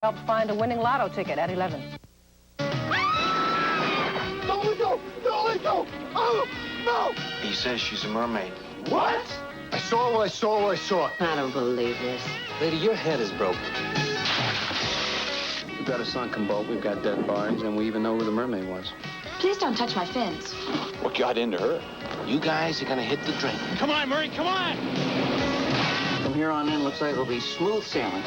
Helped find a winning lotto ticket at 11. Don't let go! Don't let go! Oh, no! He says she's a mermaid. What? I saw what I saw what I saw. I don't believe this. Lady, your head is broken. We've got a sunken boat, we've got dead barges, and we even know who the mermaid was. Please don't touch my fins. What got into her? You guys are gonna hit the drink. Come on, Murray, come on! From here on in, looks like it'll be smooth sailing.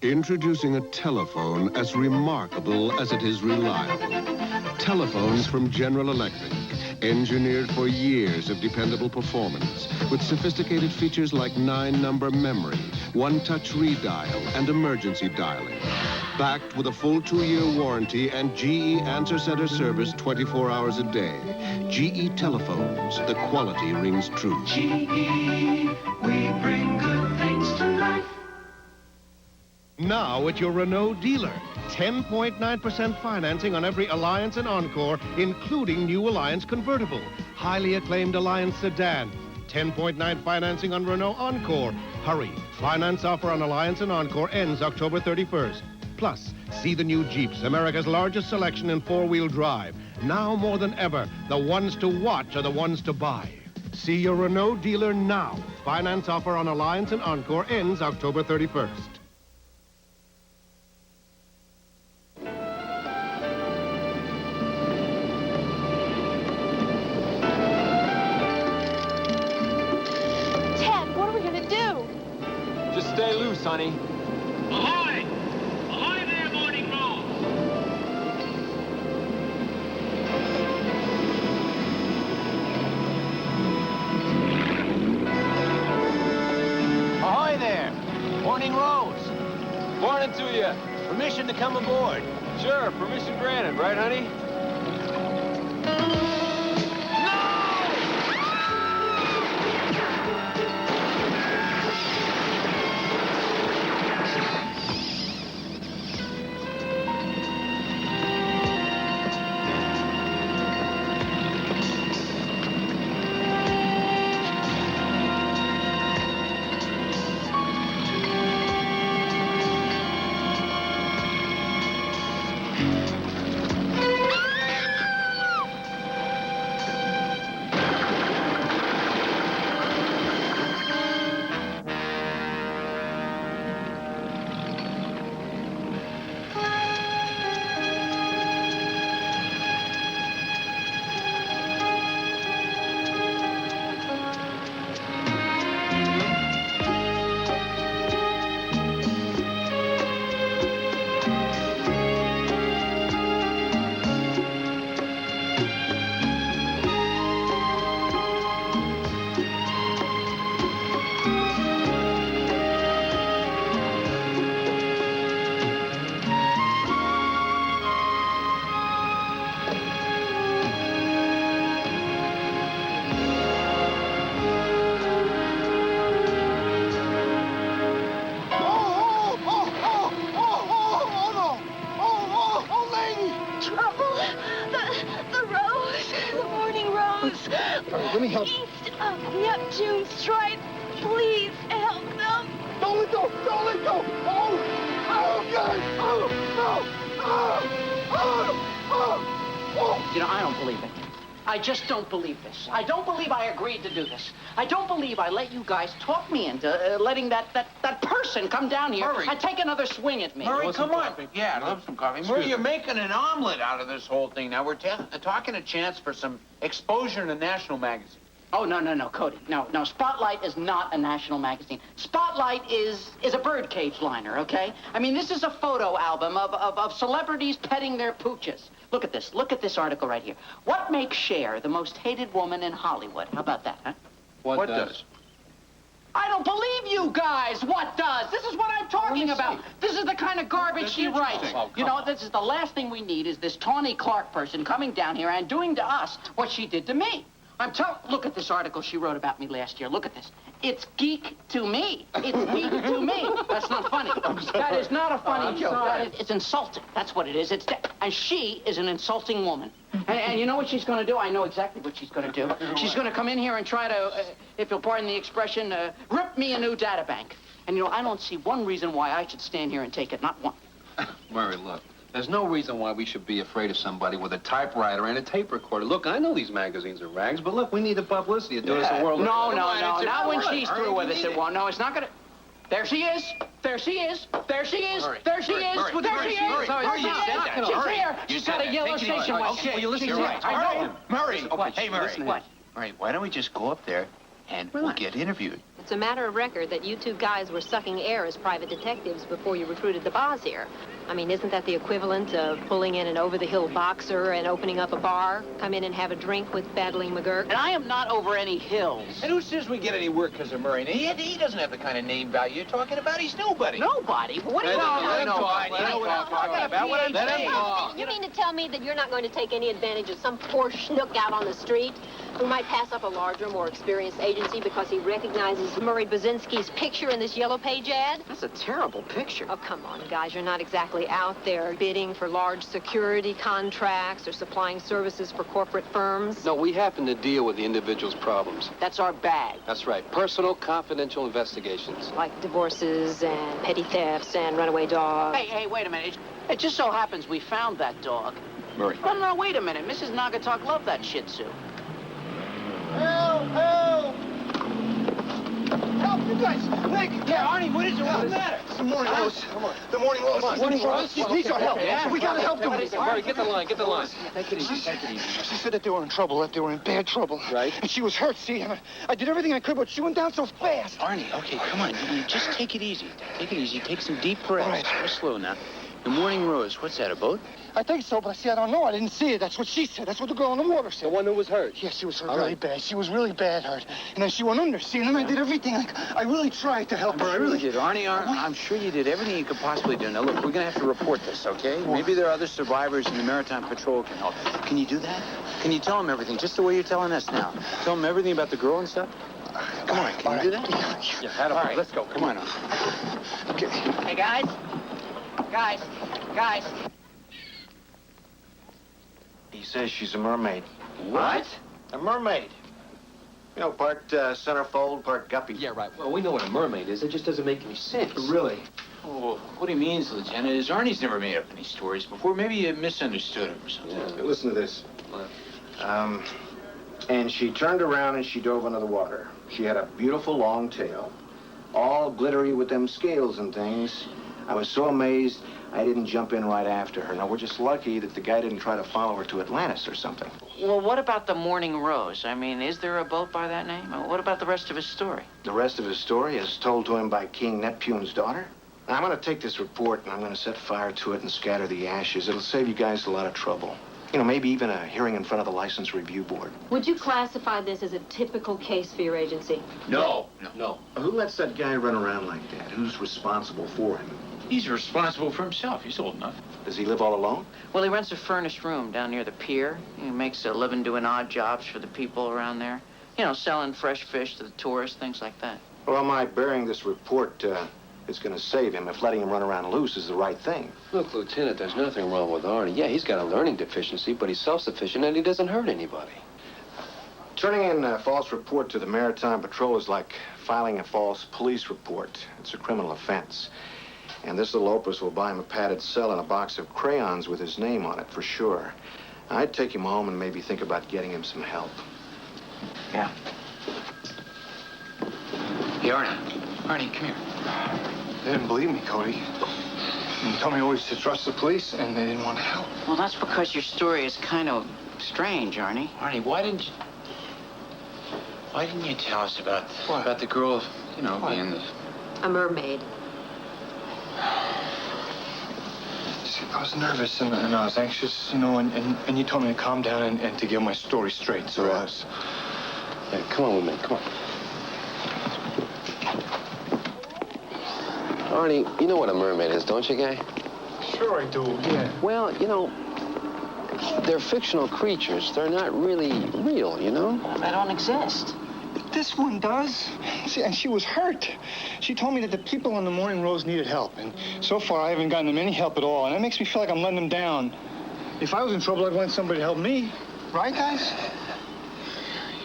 Introducing a telephone as remarkable as it is reliable. Telephones from General Electric, engineered for years of dependable performance, with sophisticated features like 9-number memory, one-touch redial, and emergency dialing. Backed with a full 2-year warranty and GE Answer Center service 24 hours a day. GE Telephones, the quality rings true. GE, we bring good things to life. Now at your Renault dealer. 10.9% financing on every Alliance and Encore, including new Alliance convertible. Highly acclaimed Alliance sedan. 10.9 financing on Renault Encore. Hurry. Finance offer on Alliance and Encore ends October 31st. Plus, see the new Jeeps, America's largest selection in 4-wheel drive. Now more than ever, the ones to watch are the ones to buy. See your Renault dealer now. Finance offer on Alliance and Encore ends October 31st. Stay loose, honey. Ahoy! Ahoy there, Morning Rose! Ahoy there! Morning Rose! Morning to you. Permission to come aboard. Sure, permission granted, right, honey? Let me help. East of Neptune strike. Please help them. I just don't believe this. I don't believe I agreed to do this. I don't believe I let you guys talk me into letting that person come down here Murray. and take another swing at me. Murray, Want some come on. coffee? Yeah, I'd love some coffee. Excuse Murray, you're me. making an omelet out of this whole thing. Now, we're talking a chance for some exposure in a national magazine. Oh, no, Cody. No, Spotlight is not a national magazine. Spotlight is a birdcage liner, okay? I mean, this is a photo album of celebrities petting their pooches. Look at this. Look at this article right here. What makes Cher the most hated woman in Hollywood? How about that, huh? What does? I don't believe you guys. What does? This is what I'm talking about. This is the kind of garbage she writes. Oh, You know, this is the last thing we need is this Tawny Clark person coming down here and doing to us what she did to me. Look at this article she wrote about me last year. Look at this. It's geek to me. It's geek to me. That's not funny. That is not a funny joke. It's insulting. That's what it is. And she is an insulting woman. And you know what she's going to do? I know exactly what she's going to do. She's going to come in here and try to, if you'll pardon the expression, rip me a new data bank. And, you know, I don't see one reason why I should stand here and take it. Not one. Murray, look. There's no reason why we should be afraid of somebody with a typewriter and a tape recorder. Look, I know these magazines are rags, but look, we need the publicity of doing us a world. No. Not when she's through with us, it won't. No, it's not going to... There she is. There she is. There she is. There she is. There she is. Murray, you said that. She's Murray, here. you She's said got a that. yellow Take it easy. station wagon. Okay, well, you listen, She's you're here. right. I know. Murray. What? Hey, Murray. What? Murray, why don't we just go up there and we'll get interviewed? It's a matter of record that you two guys were sucking air as private detectives before you recruited the boss here. I mean, isn't that the equivalent of pulling in an over-the-hill boxer and opening up a bar? Come in and have a drink with Battling McGurk? And I am not over any hills. And who says we get any work because of Murray? He doesn't have the kind of name value you're talking about. He's nobody. Nobody? What do you want? Let him talk. You know what I'm talking about. Let him talk. You mean to tell me that you're not going to take any advantage of some poor schnook out on the street who might pass up a larger, more experienced agency because he recognizes Murray Basinski's picture in this Yellow Page ad? That's a terrible picture. Oh, come on, guys. You're not exactly out there bidding for large security contracts or supplying services for corporate firms. No, we happen to deal with the individual's problems. That's our bag. That's right. Personal, confidential investigations. Like divorces and petty thefts and runaway dogs. Hey, wait a minute. It just so happens we found that dog. Murray. No, wait a minute. Mrs. Naugatuck loved that Shih Tzu. Help! Help, you guys! Nick! Yeah, Arnie, what is it? What's the matter? The morning rose. Come on. The morning rose. Morning rose? Needs our help. Yeah. We gotta help them. Murray, get the line, get the line. Take it easy, take it easy. She said that they were in trouble, that they were in bad trouble. Right. And she was hurt, see? And I did everything I could, but she went down so fast. Arnie, okay, come on. You just take it easy. Take it easy. Take some deep breaths. All right. Go slow now. The Morning Rose, what's that, a boat? I think so, but I see, I don't know. I didn't see it. That's what she said. That's what the girl in the water The said. one who was hurt. Yes, she was hurt All really right. bad. She was really bad hurt. And then she went under, see? And then I did everything. I really tried to help her. I really did. Arnie, I'm sure you did everything you could possibly do. Now, look, we're going to have to report this, okay? Maybe there are other survivors and the Maritime Patrol can help. Can you do that? Can you tell them everything, just the way you're telling us now? Tell them everything about the girl and stuff? Come on, can you do that? Yeah, all right. Let's go. Come on. Okay. Hey, guys. Guys. He says she's a mermaid. What? A mermaid. You know, part centerfold, part guppy. Yeah, right. Well, we know what a mermaid is. It just doesn't make any sense. Really? Oh, what he means, Lieutenant, is Arnie's never made up any stories before. Maybe you misunderstood him or something. Hey, listen to this. And she turned around and she dove into the water. She had a beautiful long tail, all glittery with them scales and things. I was so amazed I didn't jump in right after her. Now, we're just lucky that the guy didn't try to follow her to Atlantis or something. Well, what about the Morning Rose? I mean, is there a boat by that name? What about the rest of his story? The rest of his story is told to him by King Neptune's daughter. Now, I'm going to take this report and I'm going to set fire to it and scatter the ashes. It'll save you guys a lot of trouble. You know, maybe even a hearing in front of the License Review Board. Would you classify this as a typical case for your agency? No. Who lets that guy run around like that? Who's responsible for him? He's responsible for himself. He's old enough. Does he live all alone? Well, he rents a furnished room down near the pier. He makes a living doing odd jobs for the people around there. You know, selling fresh fish to the tourists, things like that. Well, my bearing this report is going to save him if letting him run around loose is the right thing. Look, Lieutenant, there's nothing wrong with Arnie. Yeah, he's got a learning deficiency, but he's self-sufficient and he doesn't hurt anybody. Turning in a false report to the Maritime Patrol is like filing a false police report. It's a criminal offense. And this little opus will buy him a padded cell and a box of crayons with his name on it, for sure. I'd take him home and maybe think about getting him some help. Yeah. Hey, Arnie, come here. They didn't believe me, Cody. They told me always to trust the police, and they didn't want to help. Well, that's because your story is kind of strange, Arnie. Arnie, why didn't you tell us about the girl, being the... A mermaid. See, I was nervous and I was anxious, and you told me to calm down and to get my story straight, so I was... Yeah, come on with me, come on. Arnie, you know what a mermaid is, don't you, Guy? Sure I do, yeah. Well, they're fictional creatures. They're not really real, They don't exist. This one does. See, and she was hurt. She told me that the people on the morning rose needed help, and so far I haven't gotten them any help at all, and that makes me feel like I'm letting them down. If I was in trouble, I'd want somebody to help me. Right, guys?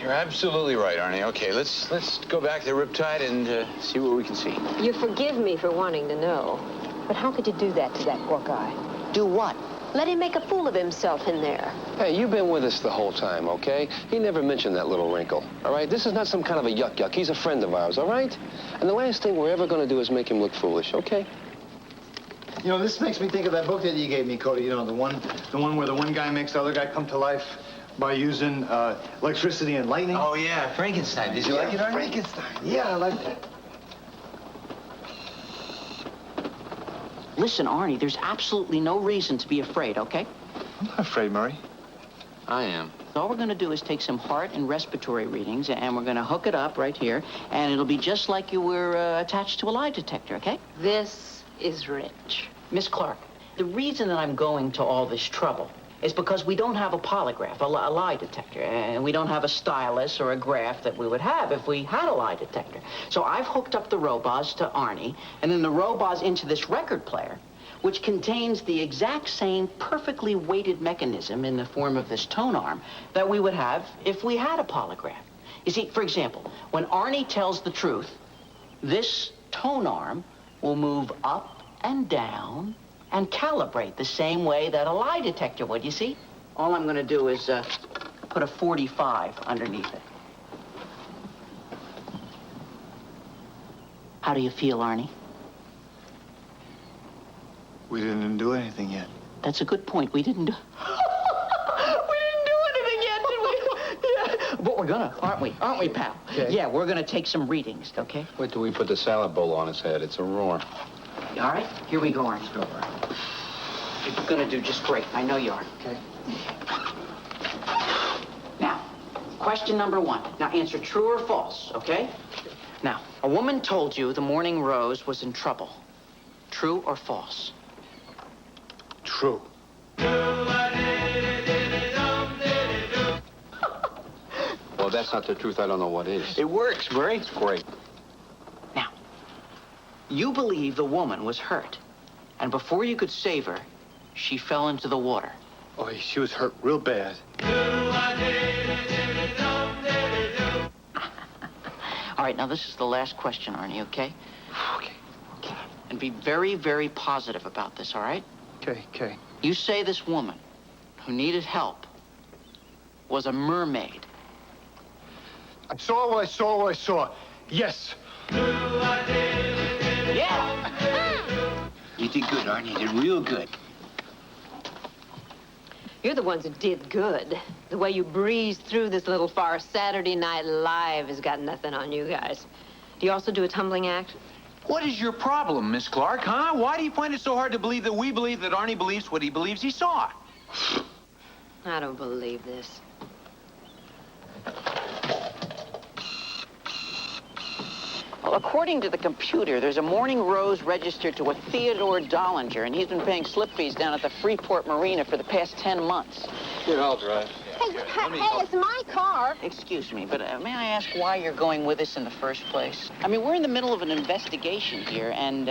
You're absolutely right, Arnie. Okay, let's go back to Riptide and see what we can see. You forgive me for wanting to know, but how could you do that to that poor guy? Do what? Let him make a fool of himself in there. Hey, you've been with us the whole time, okay? He never mentioned that little wrinkle, all right? This is not some kind of a yuck-yuck. He's a friend of ours, all right? And the last thing we're ever going to do is make him look foolish, okay? This makes me think of that book that you gave me, Cody. The one where the one guy makes the other guy come to life by using electricity and lightning. Oh, yeah, Frankenstein. Did you like it, Arnie? Frankenstein. Yeah, I like that. Listen, Arnie, there's absolutely no reason to be afraid, okay? I'm not afraid, Murray. I am. All we're going to do is take some heart and respiratory readings, and we're going to hook it up right here, and it'll be just like you were attached to a lie detector, okay? This is rich. Miss Clark, the reason that I'm going to all this trouble is because we don't have a polygraph, a lie detector, and we don't have a stylus or a graph that we would have if we had a lie detector. So I've hooked up the robots to Arnie, and then the robots into this record player, which contains the exact same perfectly weighted mechanism in the form of this tone arm that we would have if we had a polygraph. You see, for example, when Arnie tells the truth, this tone arm will move up and down and calibrate the same way that a lie detector would, you see? All I'm going to do is put a 45 underneath it. How do you feel, Arnie? We didn't do anything yet. That's a good point. We didn't do... we didn't do anything yet, did we? Yeah. But we're gonna, aren't we? Aren't we, pal? Okay. Yeah, we're gonna take some readings, okay? Wait till we put the salad bowl on his head. It's a roar. All right, here we go, Arnie. Go, Arnie. You're gonna do just great. I know you are. Okay. Now, question number 1. Now, answer true or false, okay? Now, a woman told you the morning rose was in trouble. True or false? True. Well, that's not the truth. I don't know what is. It works, Murray. It's great. Now, you believe the woman was hurt, and before you could save her, she fell into the water. Oh, she was hurt real bad. All right, now this is the last question, Arnie, okay? Okay. And be very, very positive about this, all right? Okay. You say this woman who needed help was a mermaid. I saw what I saw. Yes. Yeah! You did good, Arnie. You did real good. You're the ones who did good. The way you breezed through this little farce Saturday Night Live has got nothing on you guys. Do you also do a tumbling act? What is your problem, Miss Clark, huh? Why do you find it so hard to believe that we believe that Arnie believes what he believes he saw? I don't believe this. Well, according to the computer, there's a morning rose registered to a Theodore Dollinger, and he's been paying slip fees down at the Freeport Marina for the past 10 months. Here, I'll drive. Hey, it's my car. Excuse me, but may I ask why you're going with us in the first place? I mean, we're in the middle of an investigation here, and,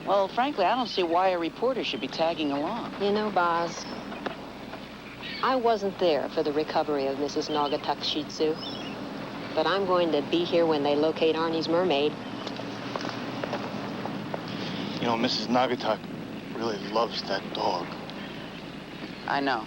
well, frankly, I don't see why a reporter should be tagging along. You know, Boz, I wasn't there for the recovery of Mrs. Naugatuck Shih Tzu, but I'm going to be here when they locate Arnie's mermaid. Mrs. Naugatuck really loves that dog. I know.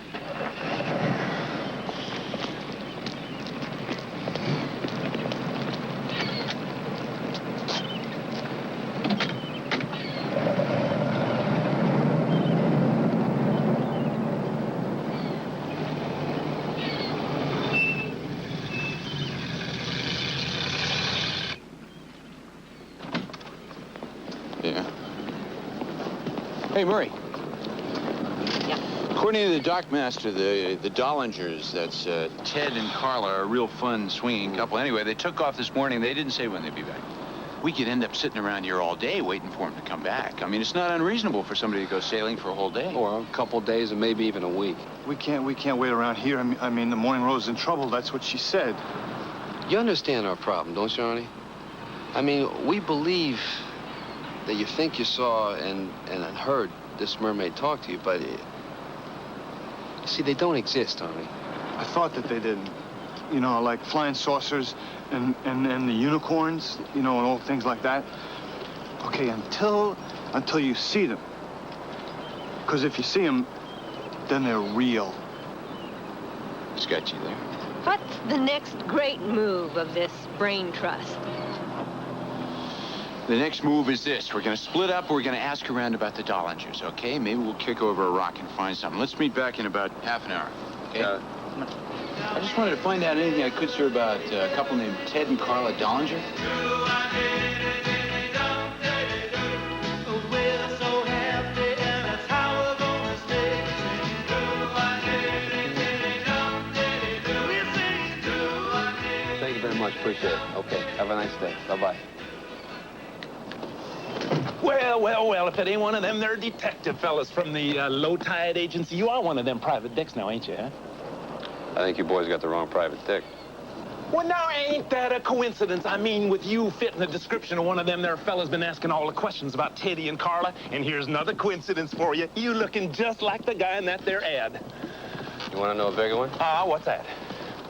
Yeah. Hey, Murray. Yeah. According to the dockmaster, the Dollingers, that's Ted and Carla, are a real fun swinging couple. Anyway, they took off this morning. They didn't say when they'd be back. We could end up sitting around here all day waiting for them to come back. I mean, it's not unreasonable for somebody to go sailing for a whole day. Or a couple days or maybe even a week. We can't wait around here. I mean, the Morning Rose is in trouble. That's what she said. You understand our problem, don't you, Arnie? I mean, we believe that you think you saw and heard this mermaid talk to you, but see, they don't exist, Arnie. I thought that they did. You know, like flying saucers and the unicorns, you know, and all things like that. Okay, until you see them. Because if you see them, then they're real. It's got you there. What's the next great move of this brain trust? The next move is this. We're going to split up. We're going to ask around about the Dollingers, okay? Maybe we'll kick over a rock and find something. Let's meet back in about half an hour, okay? I just wanted to find out anything I could, sir, about a couple named Ted and Carla Dollinger. Thank you very much. Appreciate it. Okay. Have a nice day. Bye-bye. Well, if it ain't one of them, they're detective fellas from the Low Tide Agency. You are one of them private dicks now, ain't you, huh? I think you boys got the wrong private dick. Well, now, ain't that a coincidence? I mean, with you fitting the description of one of them there fellas been asking all the questions about Teddy and Carla, and here's another coincidence for you. You looking just like the guy in that there ad. You want to know a bigger one? What's that?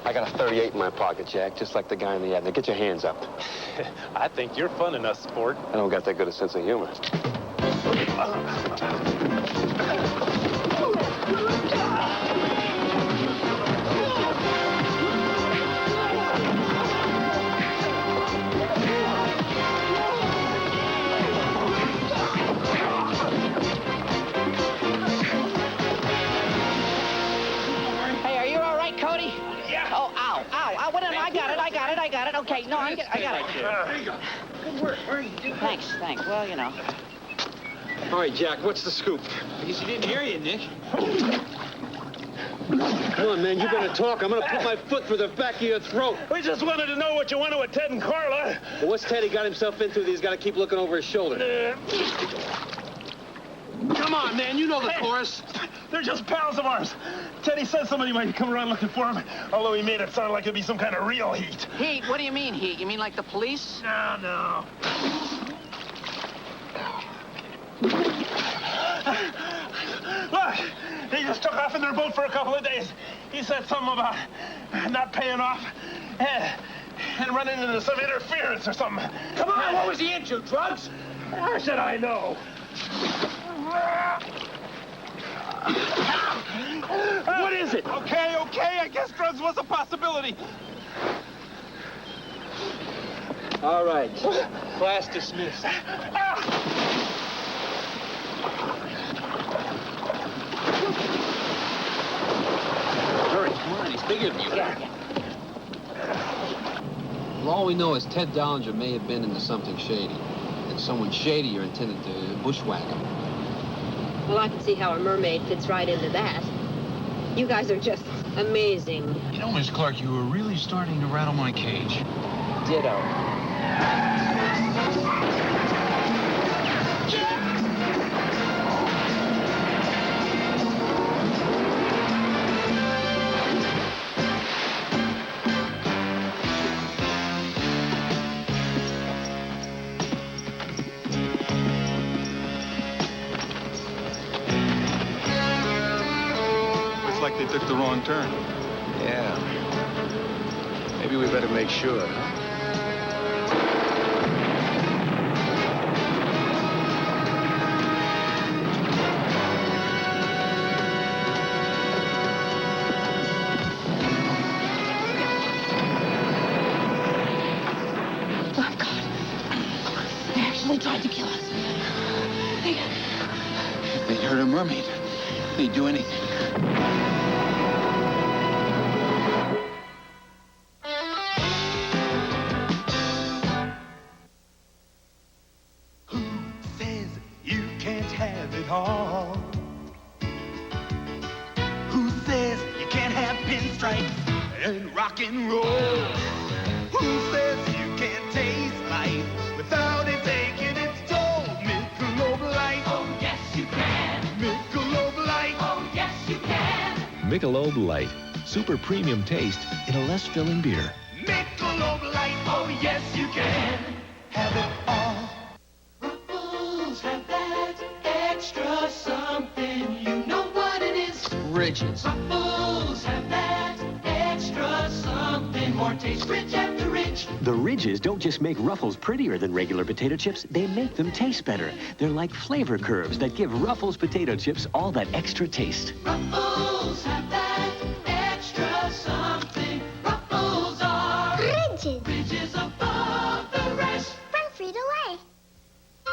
I got a 38 in my pocket, Jack, just like the guy in the ad. Now, get your hands up. I think you're fun enough, sport. I don't got that good a sense of humor. Hey, are you all right, Cody? Yeah. Oh, ow. I got it. Okay, no, I got it. There you go. Good work. Thanks. Well, you know. All right, Jack, what's the scoop? I guess he didn't hear you, Nick. Come on, man, you better talk. I'm gonna put my foot through the back of your throat. We just wanted to know what you wanted with Ted and Carla. Well, what's Teddy got himself into that he's got to keep looking over his shoulder? Come on, man, you know the chorus. They're just pals of ours. Teddy said somebody might come around looking for him, although he made it sound like it'd be some kind of real heat. Heat? What do you mean, heat? You mean like the police? No. Look, he just took off in their boat for a couple of days. He said something about not paying off and running into some interference or something. Come on, what was he into? Drugs? How should I know? What is it? Okay, I guess drugs was a possibility. All right. Class dismissed. Hurry, come on, he's bigger than you. Yeah. Well, all we know is Ted Dollinger may have been into something shady. And someone shadier intended to bushwhack him. Well, I can see how a mermaid fits right into that. You guys are just amazing. You know, Miss Clark, you were really starting to rattle my cage. Ditto. It's like they took the wrong turn. Yeah. Maybe we better make sure, huh? They tried to kill us. They'd hurt a mermaid. They'd do anything. Who says you can't have it all? Who says you can't have pinstripes and rock and roll? Who says you can't taste life without it taking its toll? Michelob Light. Oh, yes, you can. Michelob Light. Oh, yes, you can. Michelob Light. Super premium taste in a less filling beer. Michelob Light. Oh, yes, you can. Have it all. Ruffles have that extra something. You know what it is. Riches. Ruffles have that extra something. More taste, rich after rich. The ridges don't just make Ruffles prettier than regular potato chips, they make them taste better. They're like flavor curves that give Ruffles potato chips all that extra taste. Ruffles have that extra something. Ruffles are Ridges. ridges above the rest. From Frito-Lay.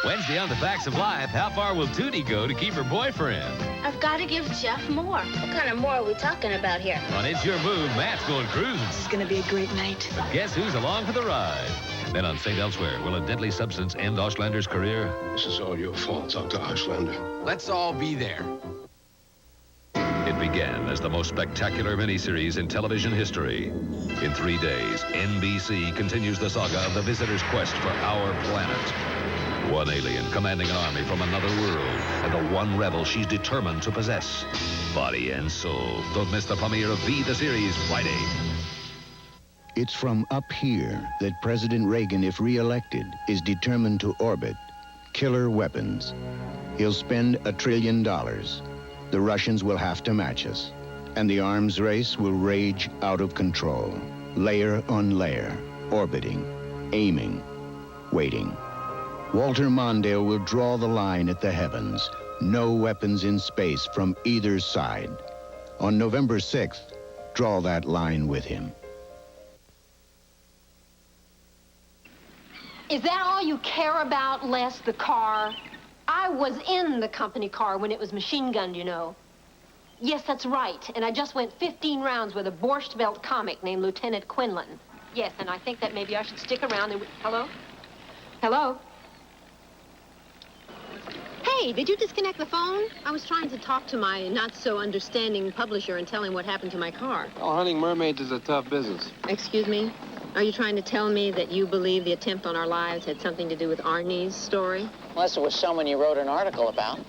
Wednesday on The Facts of Life, how far will Tootie go to keep her boyfriend? I've got to give Jeff more. What kind of more are we talking about here? On It's Your Move, Matt's going cruising. It's gonna be a great night. But guess who's along for the ride? Then on St. Elsewhere, will a deadly substance end Oshlander's career? This is all your fault, Dr. Oshlander. Let's all be there. It began as the most spectacular miniseries in television history. In 3 days, NBC continues the saga of the visitor's quest for our planet. One alien commanding an army from another world, and the one rebel she's determined to possess. Body and soul. Don't miss the premiere of V the Series Friday. It's from up here that President Reagan, if re-elected, is determined to orbit killer weapons. He'll spend $1 trillion. The Russians will have to match us, and the arms race will rage out of control. Layer on layer, orbiting, aiming, waiting. Walter Mondale will draw the line at the heavens. No weapons in space from either side. On November 6th, draw that line with him. Is that all you care about, Les, the car? I was in the company car when it was machine gunned, you know. Yes, that's right. And I just went 15 rounds with a Borscht Belt comic named Lieutenant Quinlan. Yes, and I think that maybe I should stick around and... Hello? Hello? Hey, did you disconnect the phone? I was trying to talk to my not-so-understanding publisher and tell him what happened to my car. Oh, hunting mermaids is a tough business. Excuse me? Are you trying to tell me that you believe the attempt on our lives had something to do with Arnie's story? Unless it was someone you wrote an article about.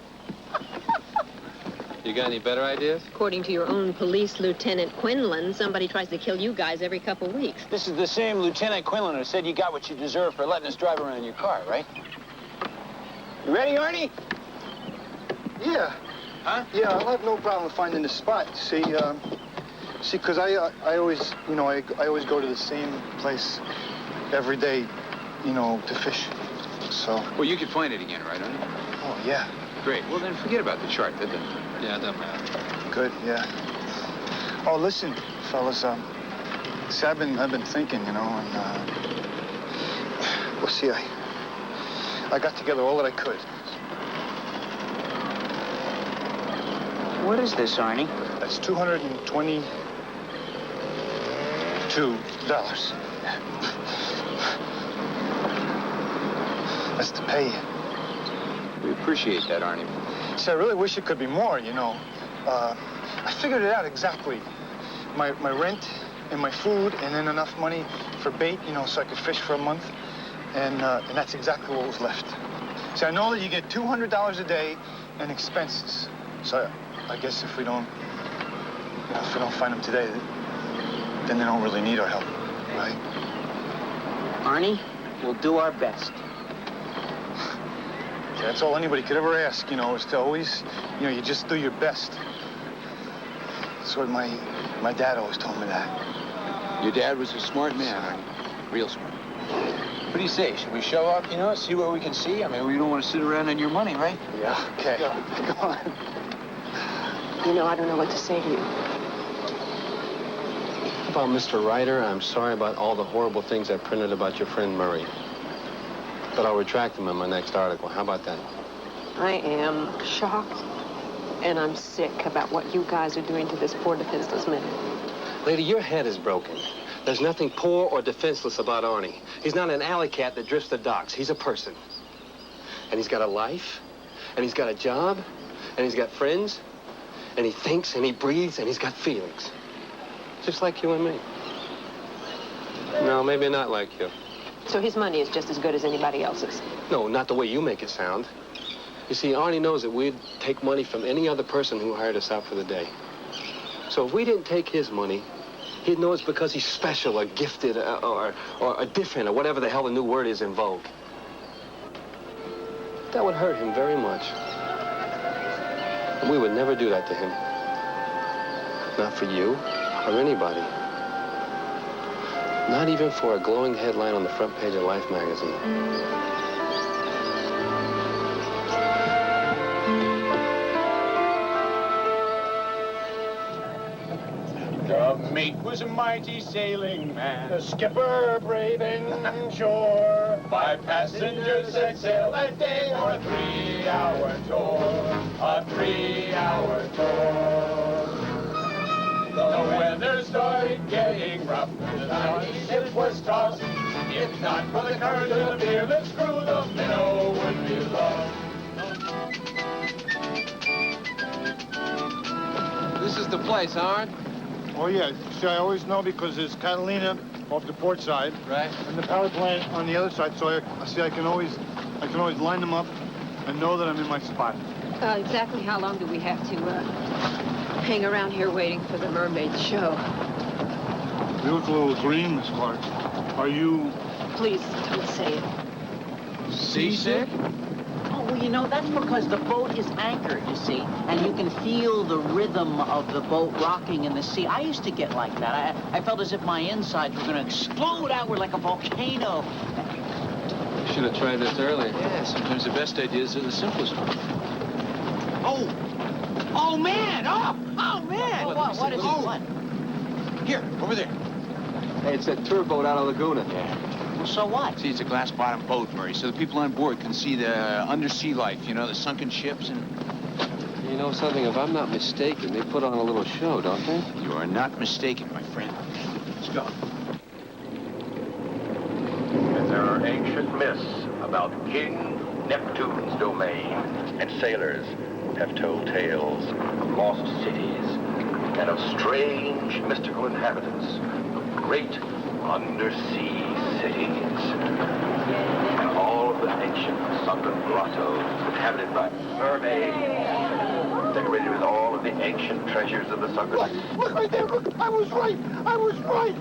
You got any better ideas? According to your own police Lieutenant Quinlan, somebody tries to kill you guys every couple weeks. This is the same Lieutenant Quinlan who said you got what you deserve for letting us drive around in your car, right? You ready, Arnie? Yeah. Huh? Yeah, I'll have no problem finding the spot. See, because I always, I always go to the same place every day, to fish. So. Well, you could find it again, right, Arnie? Oh, yeah. Great. Well, then forget about the chart. That doesn't... Yeah, it doesn't matter. Good, yeah. Oh, listen, fellas, see, I've been thinking, and, well, see, I got together all that I could. What is this, Arnie? That's $222. That's to pay you. We appreciate that, Arnie. See, I really wish it could be more, I figured it out exactly. My rent and my food, and then enough money for bait, so I could fish for a month. And that's exactly what was left. See, I know that you get $200 a day and expenses. So I guess if we don't find them today, then they don't really need our help, right? Arnie, we'll do our best. Yeah, that's all anybody could ever ask, is to always, you just do your best. That's what my dad always told me that. Your dad was a smart man, Arnie. Real smart. What do you say? Should we show up, see what we can see? I mean, we don't want to sit around on your money, right? Yeah, okay. Come on. I don't know what to say to you. About Mr. Ryder, I'm sorry about all the horrible things I printed about your friend Murray. But I'll retract them in my next article. How about that? I am shocked, and I'm sick about what you guys are doing to this poor defenseless man. Lady, your head is broken. There's nothing poor or defenseless about Arnie. He's not an alley cat that drifts the docks. He's a person. And he's got a life, and he's got a job, and he's got friends, and he thinks, and he breathes, and he's got feelings. Just like you and me. No, maybe not like you. So his money is just as good as anybody else's? No, not the way you make it sound. You see, Arnie knows that we'd take money from any other person who hired us out for the day. So if we didn't take his money, he'd know it's because he's special or gifted or different or whatever the hell the new word is in vogue. That would hurt him very much. And we would never do that to him. Not for you or anybody. Not even for a glowing headline on the front page of Life magazine. The mate was a mighty sailing man, the skipper brave and sure. 5 passengers set sail that day for a 3-hour tour, a 3-hour tour. The weather started getting rough, the tiny ship was tossed. If not for the current of the fearless crew, the minnow would be lost. This is the place, Art. Oh, yeah. See, I always know because there's Catalina off the port side. Right. And the power plant on the other side, so I can always line them up and know that I'm in my spot. Exactly how long do we have to hang around here waiting for the mermaid show? You look a little green, Miss Clark. Are you... Please, don't say it. Seasick? Oh, well, you know, that's because the boat is anchored, you see, and you can feel the rhythm of the boat rocking in the sea. I used to get like that. I felt as if my insides were going to explode outward like a volcano. You should have tried this earlier. Yeah, sometimes the best ideas are the simplest ones. Oh! Oh, man! Oh, man! What is it? What? Here, over there. Hey, it's that tour boat out of Laguna. Yeah. Well, so what? See, it's a glass-bottom boat, Murray, so the people on board can see the undersea life, you know, the sunken ships and... You know something, if I'm not mistaken, they put on a little show, don't they? You are not mistaken, my friend. Let's go. And there are ancient myths about King Neptune's domain. And sailors have told tales Of lost cities and of strange mystical inhabitants of great undersea cities. And all of the ancient sunken grottos inhabited by mermaids, decorated with all of the ancient treasures of the sunken... Look right there, look! I was right! I was right!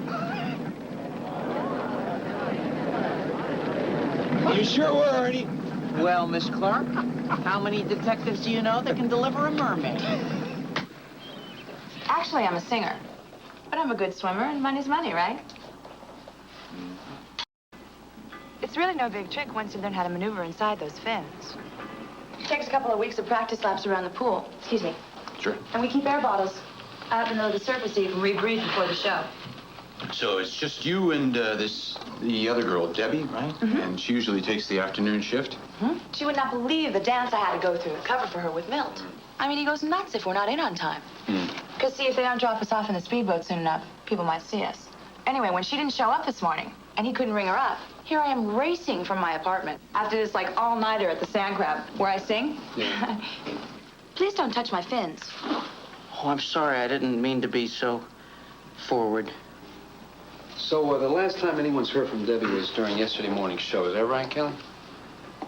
You sure were, Arnie. Well, Miss Clark, how many detectives do you know that can deliver a mermaid? Actually, I'm a singer. But I'm a good swimmer, and money's money, right? It's really no big trick once you learn how to maneuver inside those fins. It takes a couple of weeks of practice laps around the pool. Excuse me. Sure. And we keep air bottles out below the surface so you can rebreathe before the show. So it's just you and the other girl, Debbie, right? Mm-hmm. And she usually takes the afternoon shift? Hmm? She would not believe the dance I had to go through to cover for her with Milt. I mean, he goes nuts if we're not in on time. Because, see, if they don't drop us off in the speedboat soon enough, people might see us. Anyway, when she didn't show up this morning, and he couldn't ring her up, here I am racing from my apartment after this, like, all-nighter at the Sand Crab, where I sing. Yeah. Please don't touch my fins. Oh, I'm sorry. I didn't mean to be so forward. So, the last time anyone's heard from Debbie was during yesterday morning's show. Is that right, Kelly?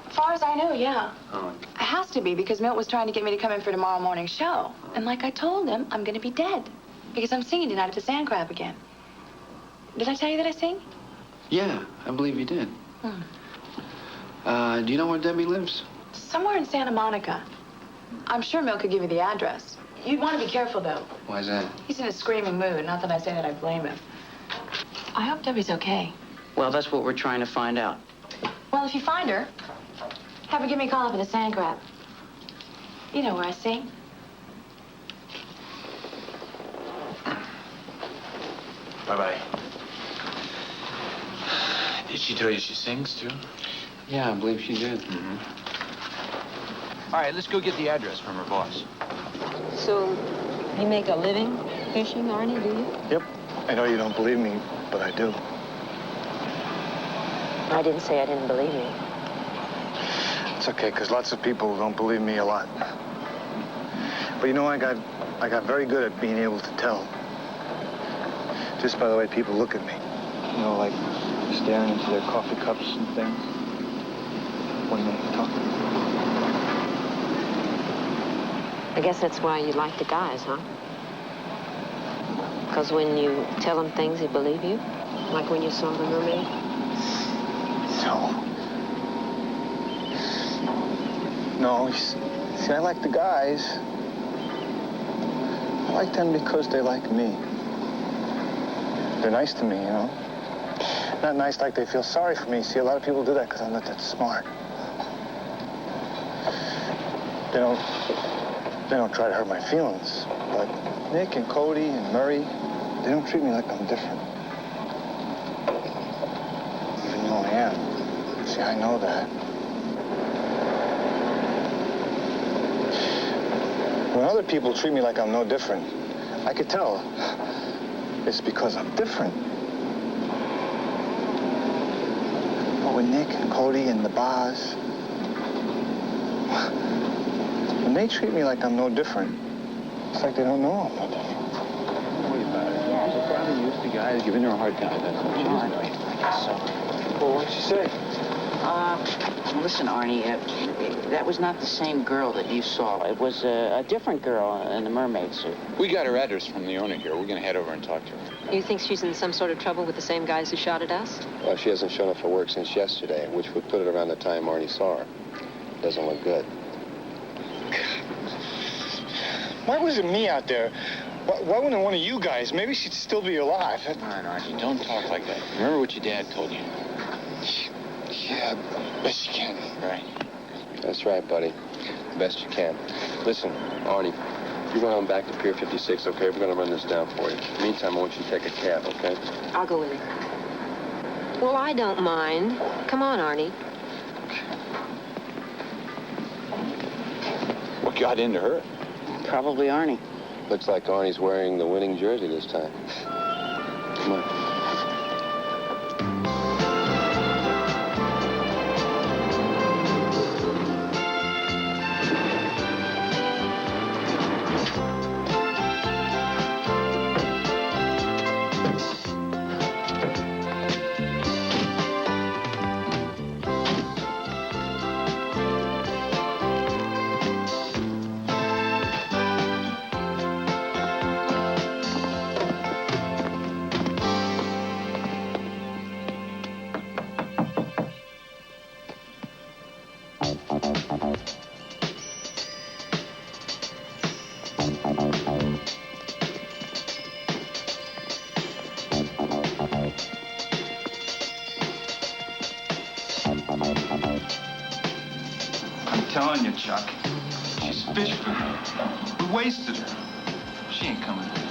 As far as I know, yeah. Oh. It has to be, because Milt was trying to get me to come in for tomorrow morning's show. And like I told him, I'm going to be dead. Because I'm singing tonight at the Sand Crab again. Did I tell you that I sing? Yeah, I believe you did. Do you know where Debbie lives? Somewhere in Santa Monica. I'm sure Milt could give you the address. You'd want to be careful, though. Why's that? He's in a screaming mood. Not that I say that I blame him. I hope Debbie's okay. Well, that's what we're trying to find out. Well, if you find her, have her give me a call up at the Sand Crab. You know where I sing. Bye-bye. Did she tell you she sings, too? Yeah, I believe she did. All right, let's go get the address from her boss. So, you make a living fishing, Arnie, do you? Yep. I know you don't believe me, but I do. I didn't say I didn't believe you. It's okay, because lots of people don't believe me a lot. But you know, I got very good at being able to tell. Just by the way people look at me. You know, like staring into their coffee cups and things when they talk. I guess that's why you like the guys, huh? Because when you tell them things, they believe you? Like when you saw the mermaid? No, see, I like the guys. I like them because they like me. They're nice to me, you know? Not nice like they feel sorry for me. See, a lot of people do that because I'm not that smart. They don't try to hurt my feelings. But Nick and Cody and Murray, they don't treat me like I'm different. Even though I am. See, I know that. When other people treat me like I'm no different, I could tell it's because I'm different. But with Nick and Cody and the bars, when they treat me like I'm no different, it's like they don't know I'm no different. Don't worry about it. Yeah, she's probably used to guys giving her a hard time. That's what she is. I guess so. Well, what'd she say? Listen, Arnie, that was not the same girl that you saw. It was a different girl in the mermaid suit. We got her address from the owner here. We're going to head over and talk to her. You think she's in some sort of trouble with the same guys who shot at us? Well, she hasn't shown up for work since yesterday, which would put it around the time Arnie saw her. Doesn't look good. Why was it me out there? Why wasn't it one of you guys? Maybe she'd still be alive. All right, Arnie, don't talk like that. Remember what your dad told you. Yeah, best you can. Right. That's right, buddy. Best you can. Listen, Arnie, you run on back to Pier 56, okay? We're going to run this down for you. Meantime, I want you to take a cab, okay? I'll go with you. Well, I don't mind. Come on, Arnie. What got into her? Probably Arnie. Looks like Arnie's wearing the winning jersey this time. Come on. I'm telling you, Chuck, she's fish food. We wasted her. She ain't coming back.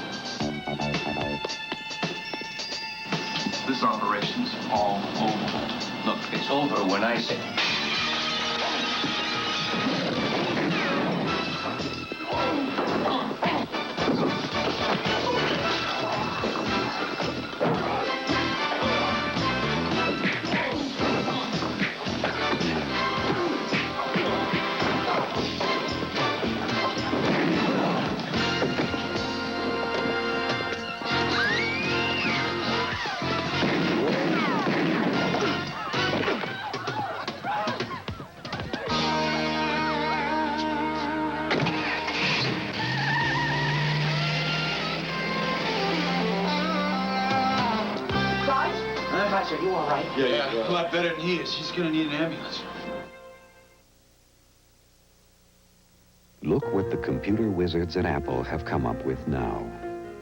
This operation's all over. Look, it's over when I say... Are you all right? Yeah, a lot better than he is. He's gonna need an ambulance. Look what the computer wizards at Apple have come up with now.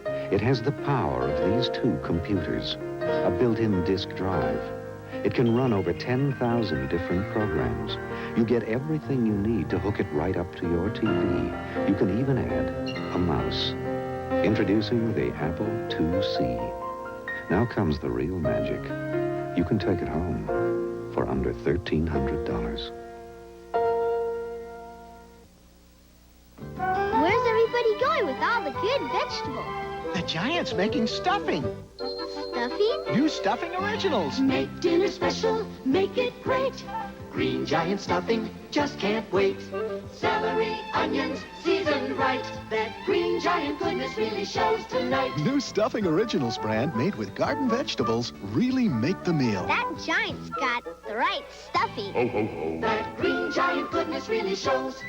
It has the power of these two computers, a built-in disk drive. It can run over 10,000 different programs. You get everything you need to hook it right up to your TV. You can even add a mouse. Introducing the Apple IIc. Now comes the real magic. You can take it home. for under $1,300. Where's everybody going with all the good vegetables? The Giant's making stuffing. Stuffing? New stuffing originals. Make dinner special, make it great. Green Giant stuffing, just can't wait. Celery, onions, seasoned right. That Green Giant goodness really shows tonight. New stuffing originals brand made with garden vegetables really make the meal. That Giant's got the right stuffing. Ho, ho, ho. That Green Giant goodness really shows.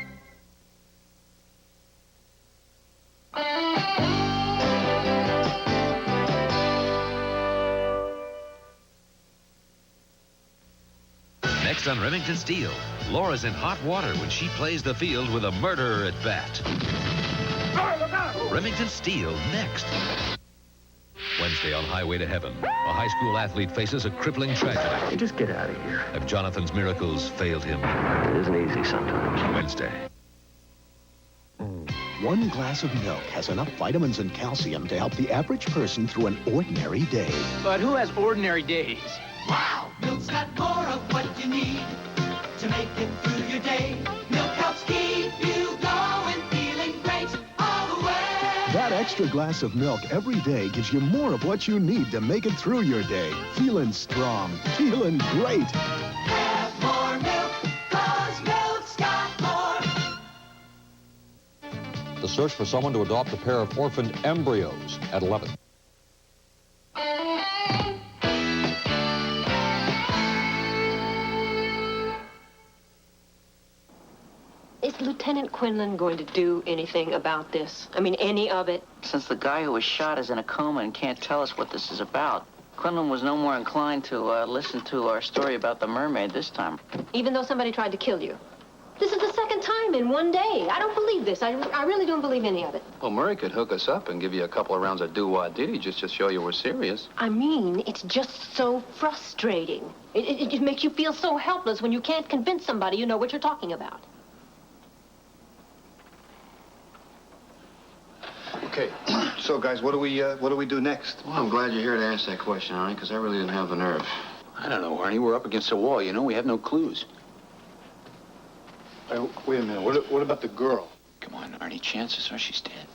Next on Remington Steele, Laura's in hot water when she plays the field with a murderer at bat. Remington Steele next. Wednesday on Highway to Heaven, a high school athlete faces a crippling tragedy. Hey, just get out of here. Have Jonathan's miracles failed him? It isn't easy sometimes. Wednesday. One glass of milk has enough vitamins and calcium to help the average person through an ordinary day. But who has ordinary days? Wow! Milk's got more of what you need to make it through your day. Milk helps keep you going, feeling great all the way. That extra glass of milk every day gives you more of what you need to make it through your day. Feeling strong, feeling great. Have more milk, 'cause milk's got more. The search for someone to adopt a pair of orphaned embryos at 11. Is Lieutenant Quinlan going to do anything about this? I mean, any of it? Since the guy who was shot is in a coma and can't tell us what this is about, Quinlan was no more inclined to listen to our story about the mermaid this time. Even though somebody tried to kill you? This is the second time in one day. I don't believe this. I really don't believe any of it. Well, Murray could hook us up and give you a couple of rounds of do-wah-diddy just to show you we're serious. I mean, it's just so frustrating. It makes you feel so helpless when you can't convince somebody you know what you're talking about. Okay, so guys, what do we do next? Well, I'm glad you're here to ask that question, Arnie, because I really didn't have the nerve. I don't know, Arnie. We're up against a wall. You know, we have no clues. Wait a minute. What about the girl? Come on, Arnie. Chances are she's dead.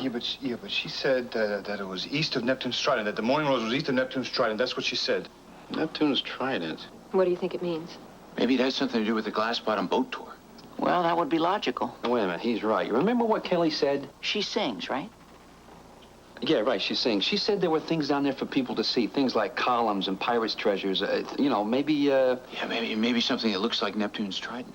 Yeah, but she said that it was east of Neptune's Trident, that the Morning Rose was east of Neptune's Trident. That's what she said. Neptune's Trident? What do you think it means? Maybe it has something to do with the glass-bottom boat tour. Well, that would be logical. Wait a minute. He's right. You remember what Kelly said? She sings, right? Yeah, right. She sings. She said there were things down there for people to see. Things like columns and pirates' treasures. You know, maybe, Yeah, maybe something that looks like Neptune's Trident.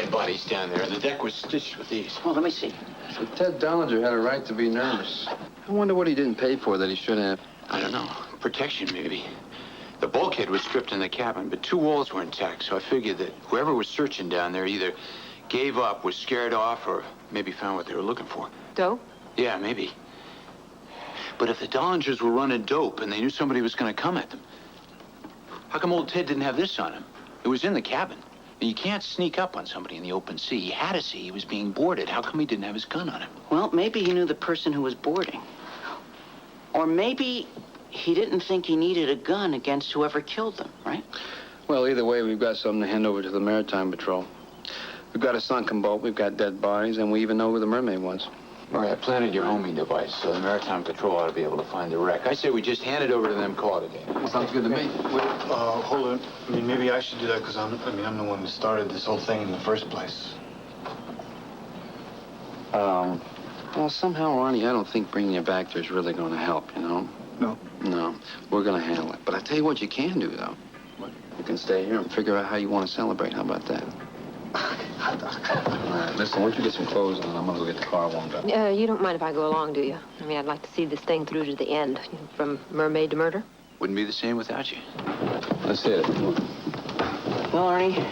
dead bodies down there, and the deck was stitched with these. Well, let me see. So Ted Dollinger had a right to be nervous. I wonder what he didn't pay for that he should have. I don't know. Protection, maybe. The bulkhead was stripped in the cabin, but 2 walls were intact, so I figured that whoever was searching down there either gave up, was scared off, or maybe found what they were looking for. Dope? Yeah, maybe. But if the Dollingers were running dope and they knew somebody was going to come at them, how come old Ted didn't have this on him? It was in the cabin. And you can't sneak up on somebody in the open sea. He had to see he was being boarded. How come he didn't have his gun on him? Well, maybe he knew the person who was boarding. Or maybe he didn't think he needed a gun against whoever killed them, right? Well, either way, we've got something to hand over to the Maritime Patrol. We've got a sunken boat, we've got dead bodies, and we even know who the mermaid was. All right, I planted your homing device, so the Maritime Patrol ought to be able to find the wreck. I say we just hand it over to them, call it a day. Sounds good to me. Hold on. I mean, maybe I should do that because I'm the one who started this whole thing in the first place. Well, somehow, Ronnie, I don't think bringing you back there is really going to help, you know? No? No. We're going to handle it. But I tell you what you can do, though. What? You can stay here and figure out how you want to celebrate. How about that? All right, listen, why don't you get some clothes on? I'm going to go get the car warmed up. You don't mind if I go along, do you? I mean, I'd like to see this thing through to the end, from mermaid to murder. Wouldn't be the same without you. Let's hit it. Well, Arnie,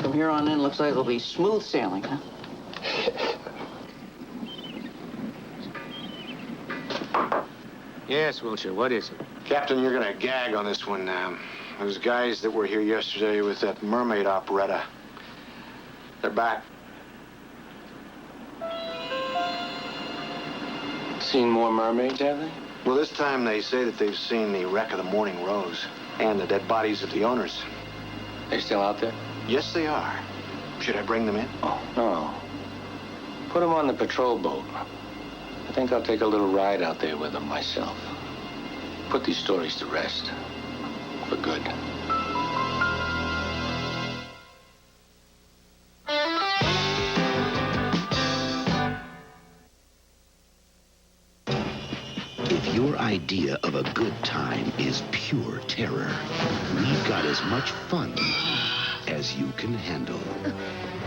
from here on in, looks like it'll be smooth sailing, huh? Yes, Wilshire, what is it? Captain, you're gonna gag on this one. Those guys that were here yesterday with that mermaid operetta, they're back. Seen more mermaids, have they? Well, this time they say that they've seen the wreck of the Morning Rose and the dead bodies of the owners. They still out there? Yes, they are. Should I bring them in? Oh, no. Put them on the patrol boat. I think I'll take a little ride out there with them myself. Put these stories to rest. For good. If your idea of a good time is pure terror, we've got as much fun as you can handle.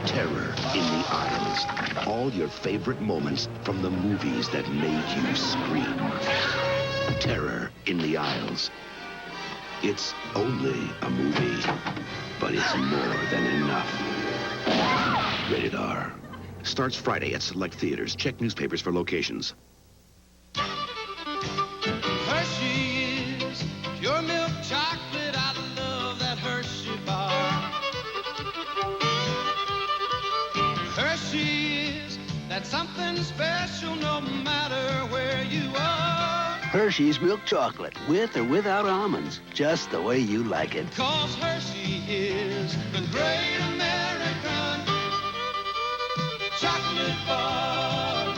Terror in the Isles. All your favorite moments from the movies that made you scream. Terror in the Isles. It's only a movie, but it's more than enough. Rated R. Starts Friday at select theaters. Check newspapers for locations. Hershey's pure milk chocolate. I love that Hershey bar. Hershey's, that's something special no matter where you are. Hershey's milk chocolate, with or without almonds, just the way you like it. 'Cause Hershey is the great American chocolate bar.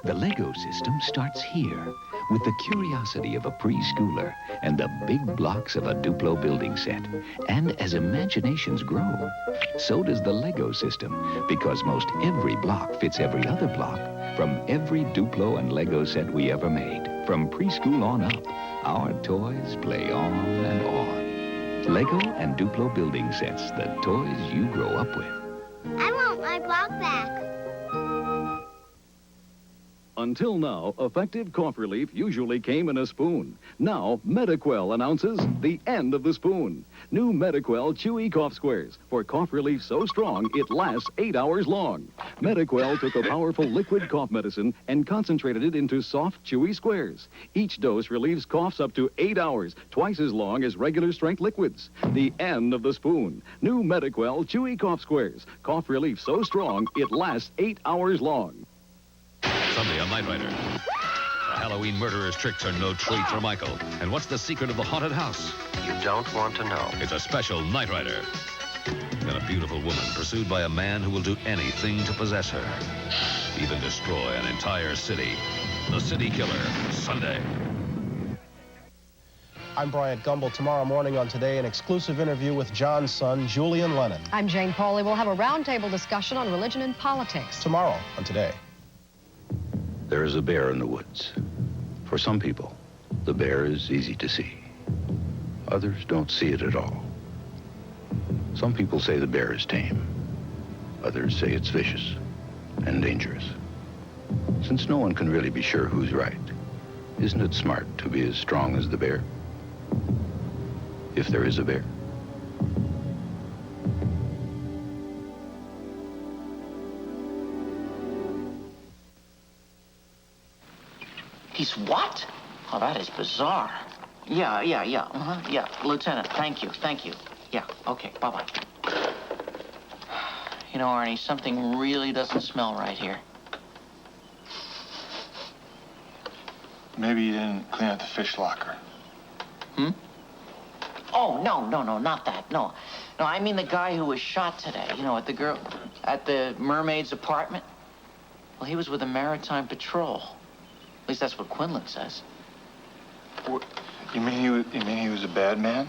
The Lego system starts here with the curiosity of a preschooler and the big blocks of a Duplo building set. And as imaginations grow, so does the Lego system, because most every block fits every other block from every Duplo and Lego set we ever made. From preschool on up, our toys play on and on. Lego and Duplo building sets, the toys you grow up with. I want my block back. Until now, effective cough relief usually came in a spoon. Now, Mediquell announces the end of the spoon. New Mediquell Chewy Cough Squares for cough relief so strong it lasts 8 hours long. Mediquell took a powerful liquid cough medicine and concentrated it into soft, chewy squares. Each dose relieves coughs up to 8 hours, twice as long as regular strength liquids. The end of the spoon. New Mediquell Chewy Cough Squares. Cough relief so strong it lasts 8 hours long. Sunday on Knight Rider. A Halloween murderer's tricks are no treat for Michael. And what's the secret of the haunted house? You don't want to know. It's a special Knight Rider. And a beautiful woman pursued by a man who will do anything to possess her. Even destroy an entire city. The City Killer, Sunday. I'm Bryant Gumbel. Tomorrow morning on Today, an exclusive interview with John's son, Julian Lennon. I'm Jane Pauley. We'll have a roundtable discussion on religion and politics. Tomorrow on Today. There is a bear in the woods. For some people, the bear is easy to see. Others don't see it at all. Some people say the bear is tame. Others say it's vicious and dangerous. Since no one can really be sure who's right, isn't it smart to be as strong as the bear? If there is a bear. He's what? Oh, that is bizarre. Yeah. Yeah, Lieutenant, thank you. Yeah, okay, bye-bye. You know, Arnie, something really doesn't smell right here. Maybe you didn't clean out the fish locker. Oh, no, not that, no. No, I mean the guy who was shot today, you know, at the mermaid's apartment. Well, he was with the Maritime Patrol. At least that's what Quinlan says. What, you mean he was a bad man?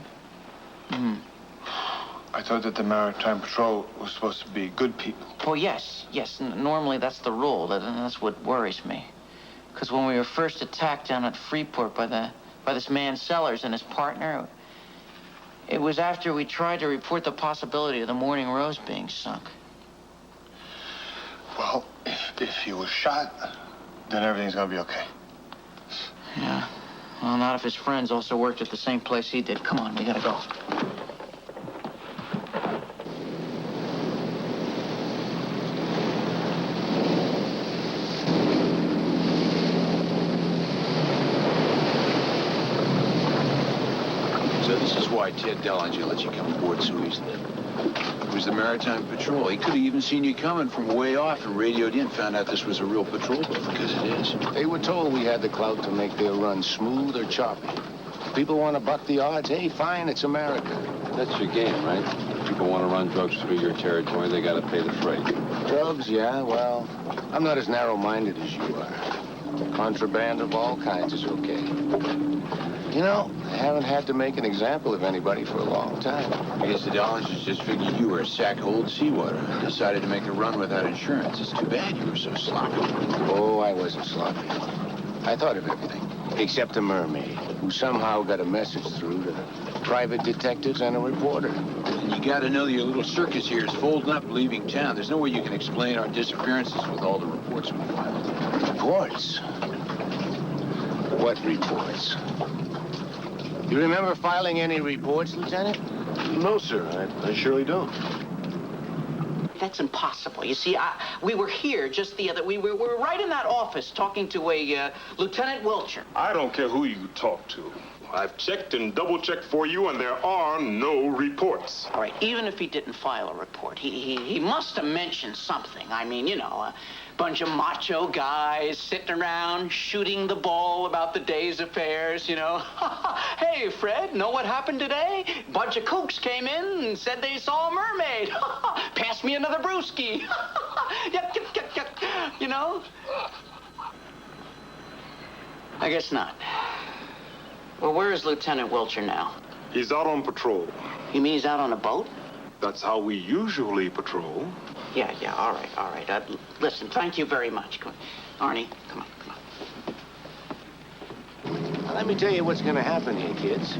I thought that the Maritime Patrol was supposed to be good people. Well, yes. Normally that's the rule, and that's what worries me. Because when we were first attacked down at Freeport by this man Sellers and his partner, it was after we tried to report the possibility of the Morning Rose being sunk. Well, if he was shot, then everything's gonna be okay. Yeah. Well, not if his friends also worked at the same place he did. Come on, we gotta go. So this is why Ted Dellinger let you come aboard so easily. It was the Maritime Patrol. He could have even seen you coming from way off and radioed in, found out this was a real patrol boat, because it is. They were told we had the clout to make their run smooth or choppy. If people want to buck the odds, hey, fine, it's America. That's your game, right? If people want to run drugs through your territory, they got to pay the freight. Drugs, yeah, well, I'm not as narrow-minded as you are. Contraband of all kinds is okay. You know, I haven't had to make an example of anybody for a long time. I guess the Dellingers just figured you were a sack of old seawater and decided to make a run without insurance. It's too bad you were so sloppy. Oh, I wasn't sloppy. I thought of everything, except the mermaid, who somehow got a message through to private detectives and a reporter. And you got to know your little circus here is folding up, leaving town. There's no way you can explain our disappearances with all the reports we filed. Reports? What reports? You remember filing any reports, Lieutenant? No, sir. I surely don't. That's impossible. You see, we were here just the other... We were right in that office talking to a Lieutenant Wilcher. I don't care who you talk to. I've checked and double-checked for you, and there are no reports. All right, even if he didn't file a report, he must have mentioned something. I mean, you know, a bunch of macho guys sitting around shooting the ball about the day's affairs, you know. Hey, Fred, know what happened today? Bunch of kooks came in and said they saw a mermaid. Pass me another brewski. Yep, you know? I guess not. Well, where is Lieutenant Wilcher now? He's out on patrol. You mean he's out on a boat? That's how we usually patrol. Yeah, all right. Listen, thank you very much. Come on. Arnie, come on. Now, let me tell you what's going to happen here, kids.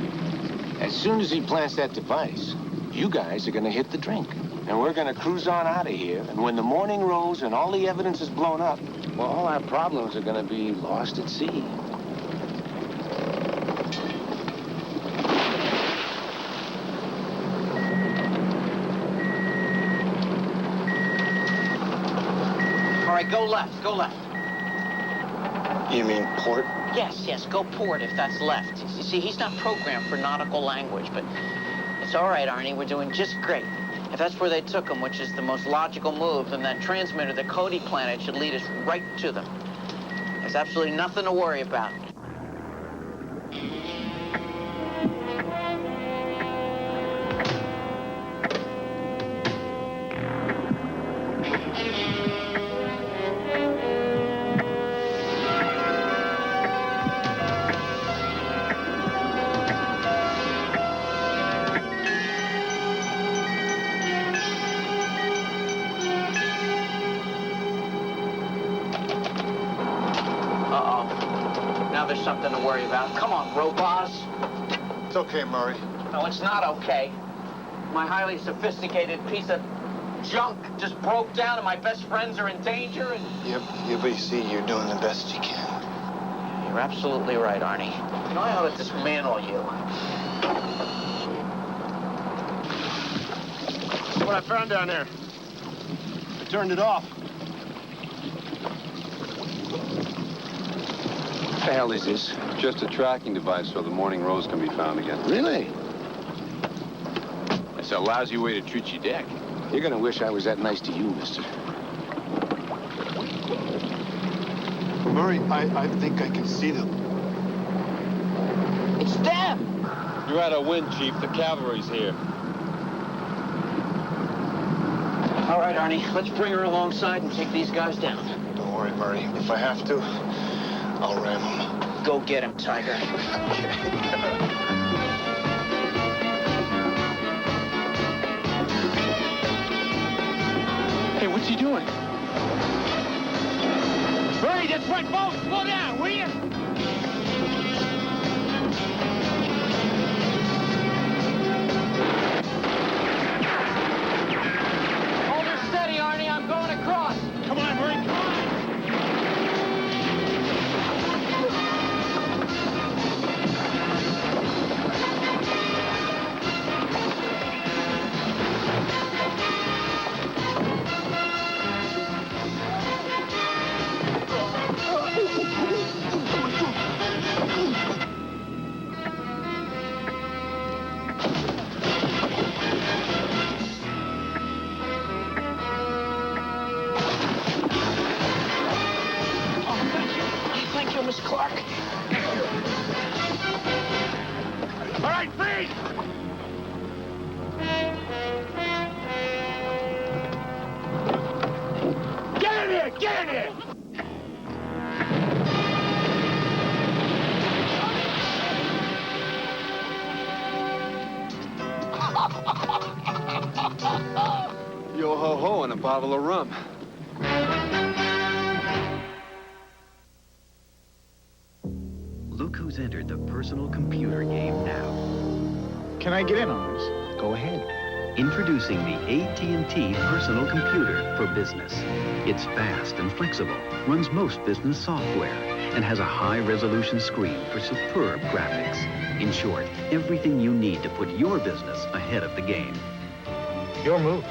As soon as he plants that device, you guys are going to hit the drink. And we're going to cruise on out of here. And when the morning rose and all the evidence is blown up, well, all our problems are going to be lost at sea. All right, go left. You mean port? Yes, go port if that's left. You see, he's not programmed for nautical language, but it's all right, Arnie. We're doing just great. If that's where they took him, which is the most logical move, then that transmitter that Cody planted should lead us right to them. There's absolutely nothing to worry about. Now there's something to worry about. Come on, robots. It's okay, Murray. No, it's not okay. My highly sophisticated piece of junk just broke down and my best friends are in danger and... Yeah, but you see, you're doing the best you can. You're absolutely right, Arnie. You know, I ought to dismantle you. Look what I found down there. I turned it off. What the hell is this? Just a tracking device so the morning rose can be found again. Really? That's a lousy way to treat your deck. You're gonna wish I was that nice to you, mister. Murray, I think I can see them. It's them! You're out of wind, Chief. The cavalry's here. All right, Arnie, let's bring her alongside and take these guys down. Don't worry, Murray. If I have to, I'll ram them. Go get him, Tiger. Hey, what's he doing? Hurry, that's right, boat! Slow down, will you? Hold her steady, Arnie. I'm going across. Come on, Murray, come on! Thank you, Miss Clark. All right, freeze! Get in here! Get in here! Yo ho ho and a bottle of rum. Look who's entered the personal computer game now. Can I get in on this? Go ahead. Introducing the AT&T Personal Computer for Business. It's fast and flexible, runs most business software, and has a high-resolution screen for superb graphics. In short, everything you need to put your business ahead of the game. Your move.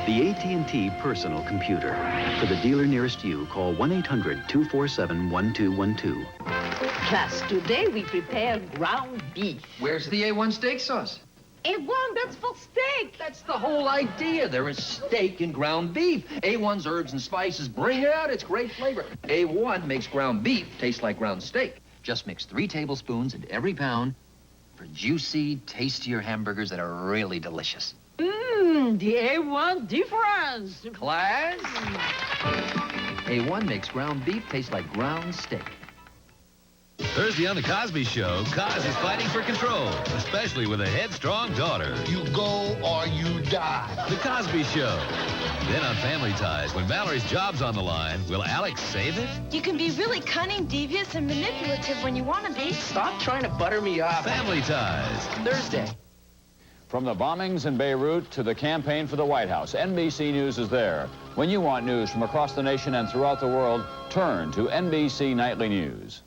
The AT&T Personal Computer. For the dealer nearest you, call 1-800-247-1212. Class, today we prepare ground beef. Where's the A1 steak sauce? A1, that's for steak. That's the whole idea. There is steak in ground beef. A1's herbs and spices bring out its great flavor. A1 makes ground beef taste like ground steak. Just mix 3 tablespoons into every pound for juicy, tastier hamburgers that are really delicious. Mmm, the A1 difference. Class? A1 makes ground beef taste like ground steak. Thursday on The Cosby Show, Cos is fighting for control, especially with a headstrong daughter. You go or you die. The Cosby Show. Then on Family Ties, when Valerie's job's on the line, will Alex save it? You can be really cunning, devious, and manipulative when you want to be. Stop trying to butter me up. Family Ties. Thursday. From the bombings in Beirut to the campaign for the White House, NBC News is there. When you want news from across the nation and throughout the world, turn to NBC Nightly News.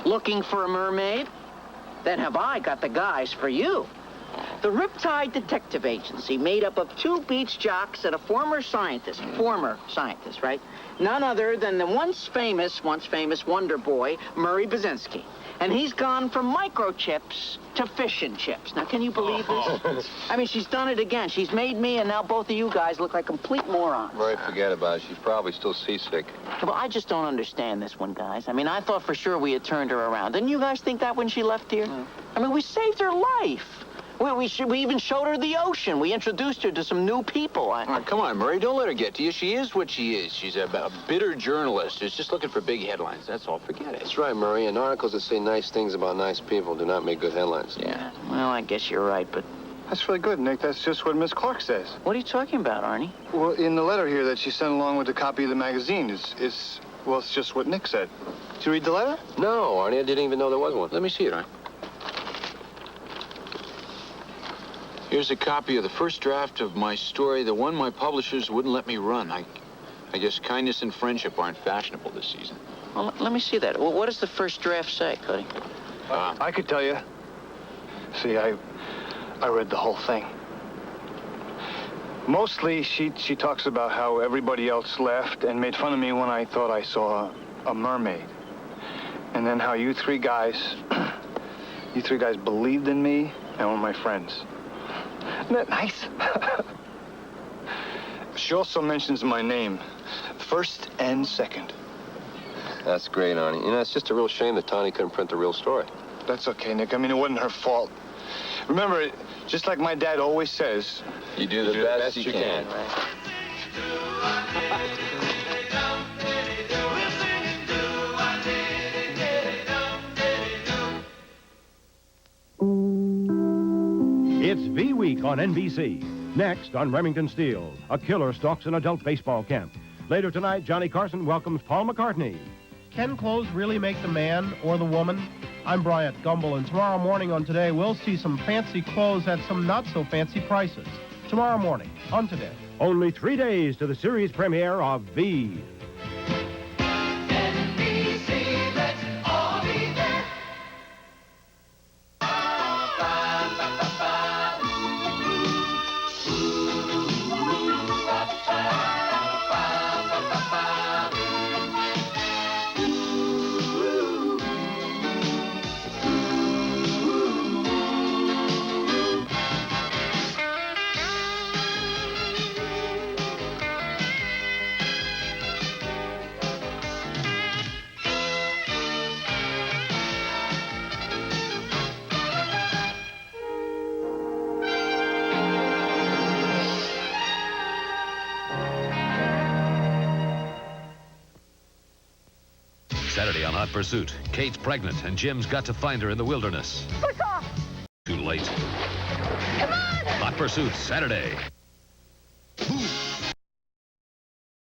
Looking for a mermaid? Then have I got the guys for you. The Riptide Detective Agency, made up of 2 beach jocks and a former scientist, right? None other than the once famous Wonder Boy, Murray Basinski. And he's gone from microchips to fish and chips. Now, can you believe this? I mean, she's done it again. She's made me and now both of you guys look like complete morons. Murray, forget about it. She's probably still seasick. Well, I just don't understand this one, guys. I mean, I thought for sure we had turned her around. Didn't you guys think that when she left here? I mean, we saved her life. We even showed her the ocean. We introduced her to some new people. Oh, come on, Murray. Don't let her get to you. She is what she is. She's a bitter journalist who's just looking for big headlines. That's all. Forget it. That's right, Murray. And articles that say nice things about nice people do not make good headlines. Yeah, well, I guess you're right, but... That's really good, Nick. That's just what Miss Clark says. What are you talking about, Arnie? Well, in the letter here that she sent along with the copy of the magazine, it's just what Nick said. Did you read the letter? No, Arnie. I didn't even know there was one. Let me see it, Arnie. Here's a copy of the first draft of my story, the one my publishers wouldn't let me run. I guess kindness and friendship aren't fashionable this season. Well, let me see that. Well, what does the first draft say, Cuddy? I could tell you. See, I read the whole thing. Mostly, she talks about how everybody else laughed and made fun of me when I thought I saw a mermaid. And then how you three guys believed in me and were my friends. Isn't that nice? She also mentions my name, first and second. That's great, Arnie. You know, it's just a real shame that Tawny couldn't print the real story. That's okay, Nick. I mean, it wasn't her fault. Remember, just like my dad always says, you do the best you can. Right? It's V Week on NBC. Next on Remington Steele, a killer stalks an adult baseball camp. Later tonight, Johnny Carson welcomes Paul McCartney. Can clothes really make the man or the woman? I'm Bryant Gumbel, and tomorrow morning on Today, we'll see some fancy clothes at some not-so-fancy prices. Tomorrow morning on Today. Only 3 days to the series premiere of V. NBC, let's all be there. Saturday on Hot Pursuit. Kate's pregnant, and Jim's got to find her in the wilderness. Push off! Too late. Come on! Hot Pursuit, Saturday.